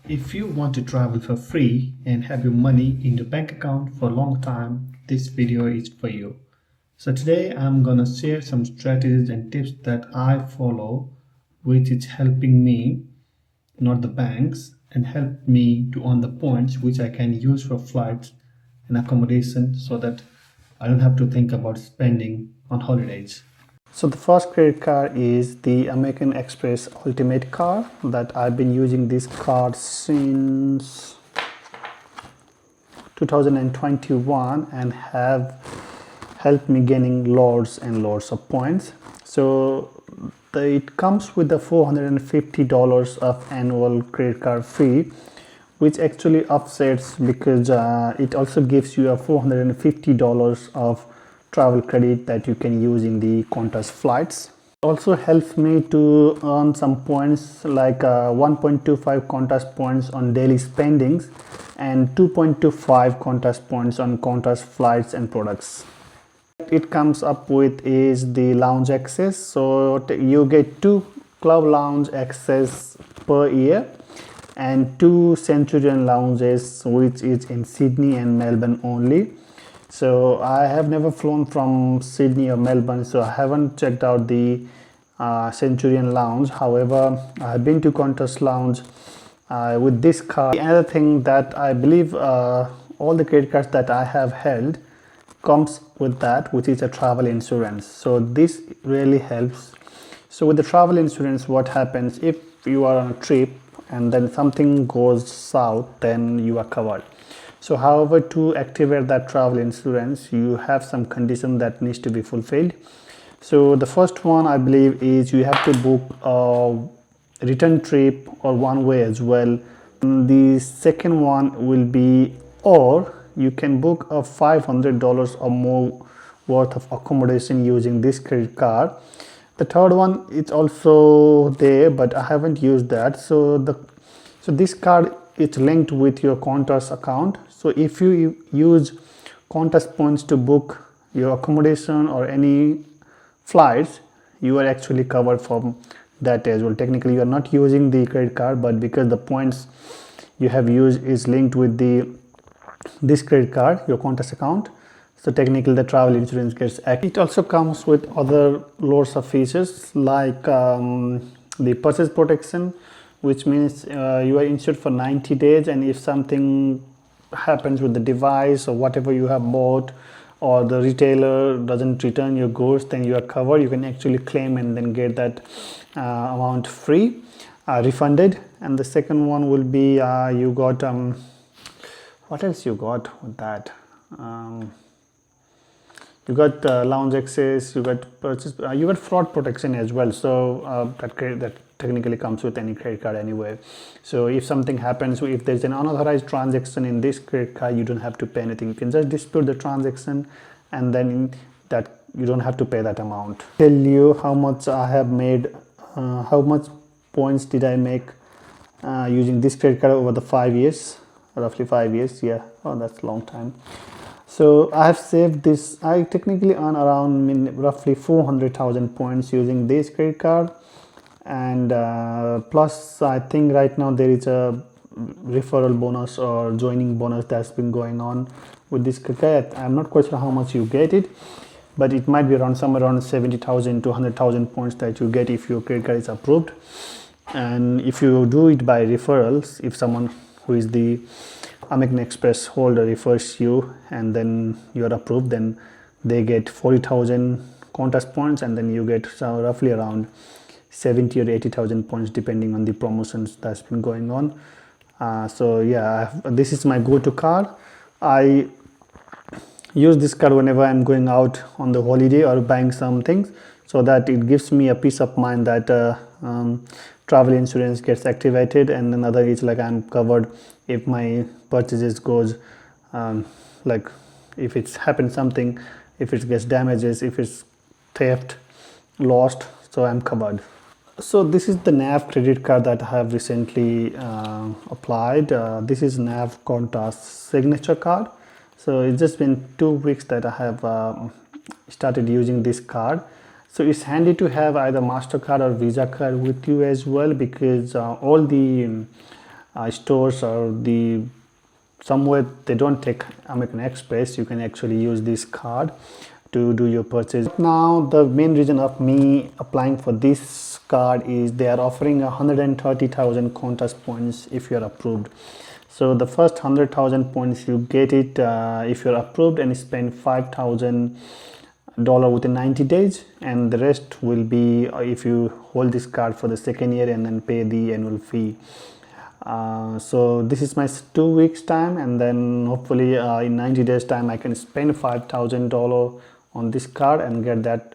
If you want to travel for free and have your money in your bank account for a long time, this video is for you. So today I'm gonna share some strategies and tips that I follow, which is helping me, not the banks, and help me to earn the points which I can use for flights and accommodation so that I don't have to think about spending on holidays. So the first credit card is the American Express Ultimate card that I've been using this card since 2021 and have helped me gaining loads and loads of points. So it comes with the $450 of annual credit card fee, which actually offsets because it also gives you a $450 of travel credit that you can use in the Qantas flights. It also helps me to earn some points like 1.25 Qantas points on daily spendings and 2.25 Qantas points on Qantas flights and products. It comes up with is the lounge access, so you get 2 club lounge access per year and 2 Centurion lounges, which is in Sydney and Melbourne only. So I have never flown from Sydney or Melbourne, so I haven't checked out the Centurion lounge. However, I have been to Qantas lounge with this card. Another thing that I believe all the credit cards that I have held comes with that, which is a travel insurance. So this really helps. So with the travel insurance, what happens if you are on a trip and then something goes south, then you are covered. So however, to activate that travel insurance, you have some condition that needs to be fulfilled. So the first one I believe is you have to book a return trip or one way as well. The second one will be, or you can book a $500 or more worth of accommodation using this credit card. The third one is also there, but I haven't used that. So this card is linked with your Qantas account. So if you use Qantas points to book your accommodation or any flights, you are actually covered from that as well. Technically, you are not using the credit card, but because the points you have used is linked with this credit card, your Qantas account, so technically the travel insurance gets active. It also comes with other loads of features like the purchase protection, which means you are insured for 90 days, and if something happens with the device or whatever you have bought, or the retailer doesn't return your goods, then you are covered. You can actually claim and then get that amount free, refunded. And the second one will be you got what else you got with that? You got lounge access, you got purchase, you got fraud protection as well. So that technically comes with any credit card anyway. So if something happens, if there's an unauthorized transaction in this credit card, you don't have to pay anything. You can just dispute the transaction, and then that you don't have to pay that amount. Tell you how much I have made, how much points did I make using this credit card over the 5 years, roughly 5 years. Yeah, oh, that's a long time. So I have saved this. I technically earn around roughly 400,000 points using this credit card, and plus I think right now there is a referral bonus or joining bonus that's been going on with this credit card. I'm not quite sure how much you get it, but it might be around somewhere around 70,000 to 100,000 points that you get if your credit card is approved. And if you do it by referrals, if someone who is the Amex Express holder refers you and then you are approved, then they get 40,000 Qantas points, and then you get roughly around 70 or 80,000 points depending on the promotions that's been going on. So yeah, this is my go-to card. I use this card whenever I'm going out on the holiday or buying some things, so that it gives me a peace of mind that travel insurance gets activated, and another is like I'm covered if my purchases goes like if it's happened something, if it gets damages, if it's theft, lost, so I'm covered. So this is the NAB credit card that I have recently applied. This is NAB Qantas Signature card. So it's just been 2 weeks that I have started using this card. So it's handy to have either MasterCard or Visa card with you as well, because all the stores or the somewhere they don't take American Express. You can actually use this card to do your purchase. Now the main reason of me applying for this card is they are offering 130,000 Qantas points if you are approved. So the first 100,000 points you get it if you're approved and spend $5,000 within 90 days, and the rest will be if you hold this card for the second year and then pay the annual fee. So this is my 2 weeks time, and then hopefully in 90 days time I can spend $5,000 on this card and get that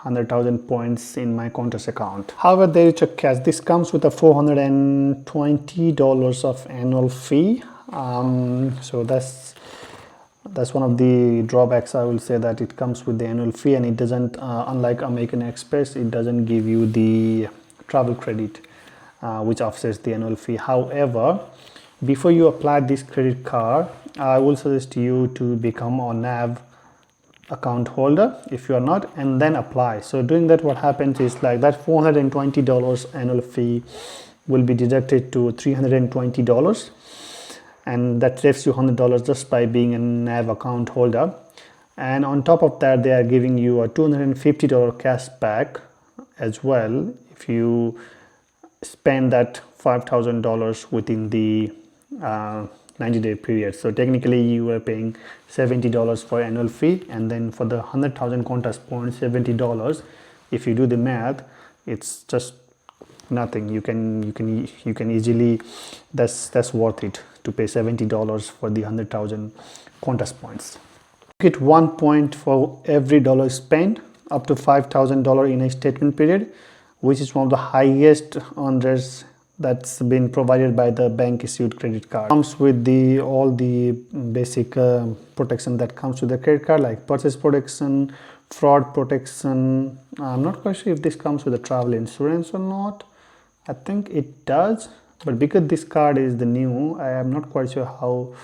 100,000 points in my Qantas account. However, there is a catch. This comes with a $420 of annual fee. So that's one of the drawbacks. I will say that it comes with the annual fee, and it doesn't unlike American Express, it doesn't give you the travel credit which offsets the annual fee. However, before you apply this credit card, I will suggest you to become a NAB account holder if you are not, and then apply. So doing that, what happens is like that $420 annual fee will be deducted to $320, and that saves you $100 just by being a NAB account holder. And on top of that, they are giving you a $250 cash back as well if you spend that $5,000 within the 90-day period. So technically you are paying $70 for annual fee, and then for the 100,000 Qantas points, $70. If you do the math, it's just nothing. You can easily, that's worth it to pay $70 for the 100,000 Qantas points. You get 1 point for every dollar spent up to $5,000 in a statement period, which is one of the highest honors that's been provided by the bank issued credit card. Comes with all the basic protection that comes with the credit card, like purchase protection, fraud protection. I'm not quite sure if this comes with a travel insurance or not. I think it does, but because this card is the new, I am not quite sure how,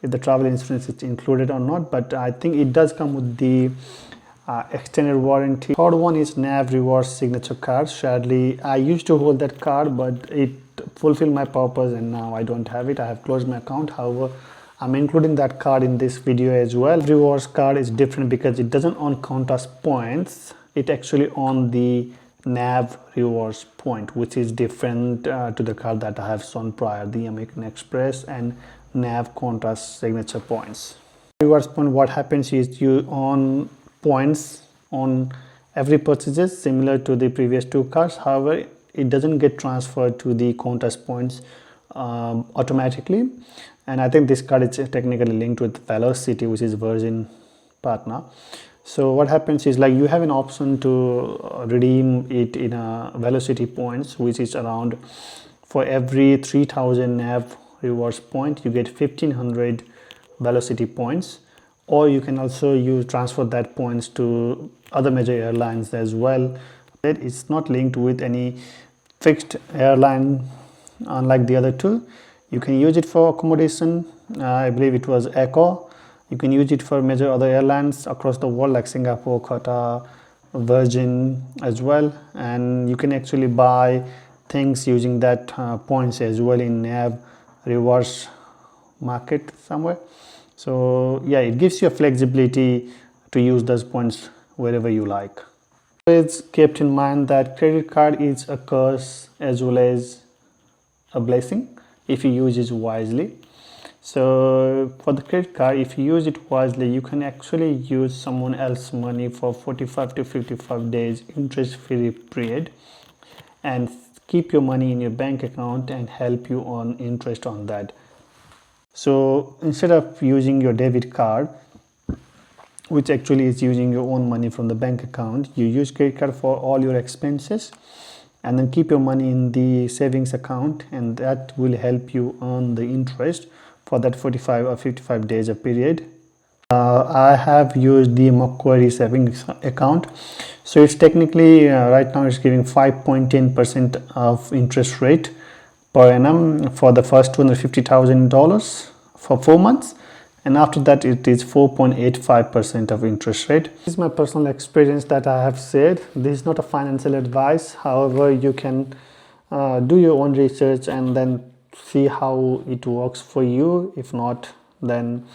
if the travel insurance is included or not, but I think it does come with the extended warranty. Third one is NAB Rewards Signature card. Sadly, I used to hold that card, but it fulfilled my purpose and now I don't have it. I have closed my account. However, I'm including that card in this video as well. Rewards card is different because it doesn't own Qantas points. It actually owns the NAB Rewards point, which is different to the card that I have shown prior, the American Express and NAB Qantas Signature points. Rewards point, what happens is you earn points on every purchases similar to the previous two cards. However, it doesn't get transferred to the Qantas points automatically, and I think this card is technically linked with Velocity, which is Virgin partner. So what happens is like you have an option to redeem it in a Velocity points, which is around, for every 3,000 NAB rewards point you get 1,500 Velocity points, or you can also transfer that points to other major airlines as well. It's not linked with any fixed airline unlike the other two. You can use it for accommodation. I believe it was Echo. You can use it for major other airlines across the world like Singapore, Qatar, Virgin as well, and you can actually buy things using that points as well in NAB rewards market somewhere. So yeah, it gives you a flexibility to use those points wherever you like. Always kept in mind that credit card is a curse as well as a blessing if you use it wisely. So for the credit card, if you use it wisely, you can actually use someone else's money for 45 to 55 days interest-free period and keep your money in your bank account and help you on interest on that. So instead of using your debit card, which actually is using your own money from the bank account, you use credit card for all your expenses and then keep your money in the savings account, and that will help you earn the interest for that 45 or 55 days of period. I have used the Macquarie savings account, so it's technically right now it's giving 5.10% of interest rate per annum for the first $250,000 for 4 months, and after that it is 4.85% of interest rate. This is my personal experience that I have said. This is not a financial advice. However, you can do your own research and then see how it works for you. If not, then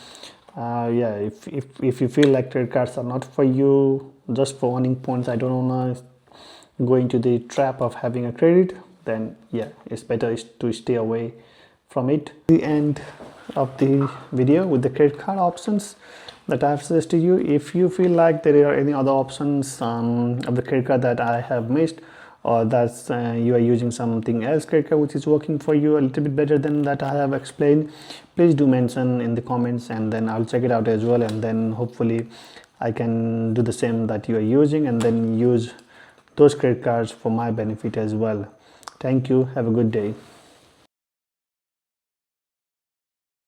yeah, if you feel like credit cards are not for you just for earning points, I don't want to go into the trap of having a credit, then yeah, it's better to stay away from it. The end of the video with the credit card options that I have suggested you. If you feel like there are any other options of the credit card that I have missed, or that's you are using something else credit card which is working for you a little bit better than that I have explained, please do mention in the comments, and then I'll check it out as well, and then hopefully I can do the same that you are using and then use those credit cards for my benefit as well. Thank you. Have a good day.